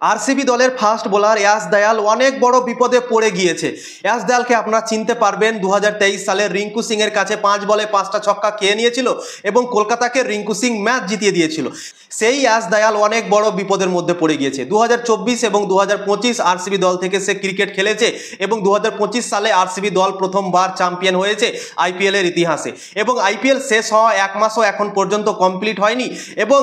RCB দলের fast bowler Yash Dayal অনেক বড় বিপদে পড়ে গিয়েছে। ইয়াশ দয়ালকে আপনারা চিনতে পারবেন 2023 সালে রিঙ্কু সিং এর কাছে 5 বলে 5টা ছক্কা খেয়ে নিয়েছিল এবং কলকাতাকে রিঙ্কু সিং ম্যাচ জিতিয়ে দিয়েছিল। সেই ইয়াশ দয়াল অনেক বড় বিপদের মধ্যে পড়ে গিয়েছে। 2024 এবং 2025 আরসিবি দল থেকে সে ক্রিকেট খেলেছে এবং 2025 সালে আরসিবি দল প্রথমবার চ্যাম্পিয়ন হয়েছে আইপিএল এর ইতিহাসে এবং আইপিএল শেষ হওয়া 1 মাসও এখন পর্যন্ত কমপ্লিট হয়নি এবং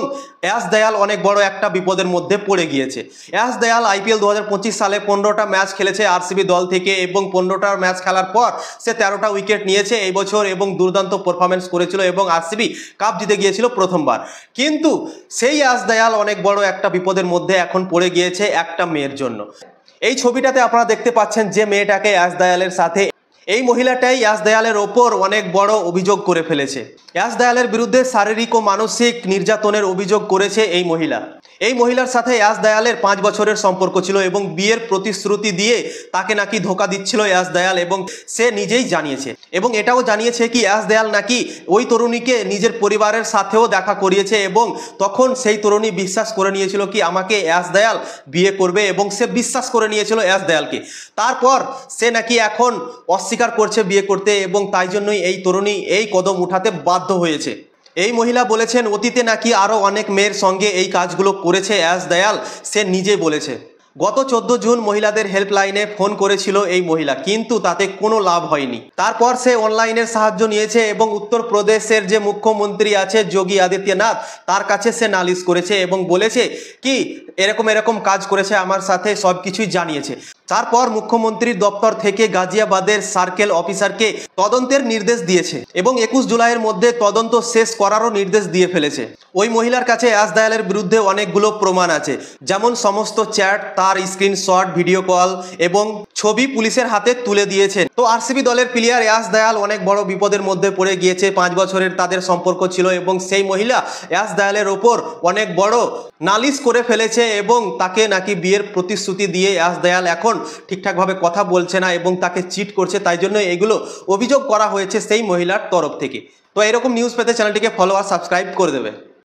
ইয়াশ দয়াল অনেক বড় একটা বিপদের মধ্যে পড়ে গিয়েছে। ইয়াশ দয়াল আইপিএল 2025 সালে 15টা ম্যাচ খেলেছে আরসিবি দল থেকে এবং 15টা ম্যাচ খেলার পর সে 13টা উইকেট নিয়েছে এই বছর এবং দুর্দান্ত পারফরম্যান্স করেছিল এবং আরসিবি কাপ জিতে গিয়েছিল প্রথমবার। কিন্তু সেই ইয়াশ দয়াল অনেক বড় একটা বিপদের মধ্যে এখন পড়ে গিয়েছে একটা মেয়ের জন্য। এই ছবিটাতে আপনারা দেখতে পাচ্ছেন যে মেয়েটাকে ইয়াশ দয়ালের সাথে, এই মহিলাটাই ইয়াশ দয়ালের ওপর অনেক বড় অভিযোগ করে ফেলেছে। ইয়াশ দয়ালের বিরুদ্ধে শারীরিক ও মানসিক নির্যাতনের অভিযোগ করেছে এই মহিলা। এই মহিলার সাথে ইয়াশ দয়ালের 5 বছরের সম্পর্ক ছিল এবং বিয়ের প্রতিশ্রুতি দিয়ে তাকে নাকি ধোকা দিচ্ছিল ইয়াশ দয়াল এবং সে নিজেই জানিয়েছে এবং এটাও জানিয়েছে কি ইয়াশ দয়াল নাকি ওই তরুণীকে নিজের পরিবারের সাথেও দেখা করিয়েছে এবং তখন সেই তরুণী বিশ্বাস করে নিয়েছিল কি আমাকে ইয়াশ দয়াল বিয়ে করবে এবং সে বিশ্বাস করে নিয়েছিল ইয়াশ দয়ালকে। তারপর সে নাকি এখন অস্বীকার করছে বিয়ে করতে এবং তাই জন্যই এই তরুণী এই কদম উঠাতে বাধ্য হয়েছে। এই মহিলা বলেছেন অতীতে নাকি আরও অনেক মেয়ের সঙ্গে এই কাজগুলো করেছে ইয়াশ দয়াল, সে নিজে বলেছে। গত 14 জুন মহিলাদের হেল্পলাইনে ফোন করেছিল এই মহিলা, কিন্তু তাতে কোনো লাভ হয়নি। তারপর সে অনলাইনের সাহায্য নিয়েছে এবং উত্তরপ্রদেশের যে মুখ্যমন্ত্রী আছে যোগী আদিত্যনাথ তার কাছে সে নালিশ করেছে এবং বলেছে কি এরকম এরকম কাজ করেছে আমার সাথে, সব কিছুই জানিয়েছে। তারপর মুখ্যমন্ত্রীর দপ্তর থেকে গাজিয়াবাদের সার্কেল অফিসারকে তদন্তের নির্দেশ দিয়েছে এবং 21 জুলাইয়ের মধ্যে তদন্ত শেষ করারও নির্দেশ দিয়ে ফেলেছে। ওই মহিলার কাছে ইয়াশ দয়ালের বিরুদ্ধে অনেকগুলো প্রমাণ আছে, যেমন সমস্ত চ্যাট, তার স্ক্রিনশট, ভিডিও কল এবং ছবি পুলিশের হাতে তুলে দিয়েছেন। তো আরসিবি দলের প্লেয়ার ইয়াশ দয়াল অনেক বড় বিপদের মধ্যে পড়ে গিয়েছে। 5 বছরের তাদের সম্পর্ক ছিল এবং সেই মহিলা ইয়াশ দয়ালের ওপর অনেক বড় নালিশ করে ফেলেছে এবং তাকে নাকি বিয়ের প্রতিশ্রুতি দিয়ে ইয়াশ দয়াল এখন ঠিকঠাকভাবে কথা বলছে না এবং তাকে চিট করছে, তাই জন্য এগুলো অভিযোগ করা হয়েছে সেই মহিলার তরফ থেকে। তো এরকম নিউজ পেতে চ্যানেলটিকে ফলো আর সাবস্ক্রাইব করে দেবে।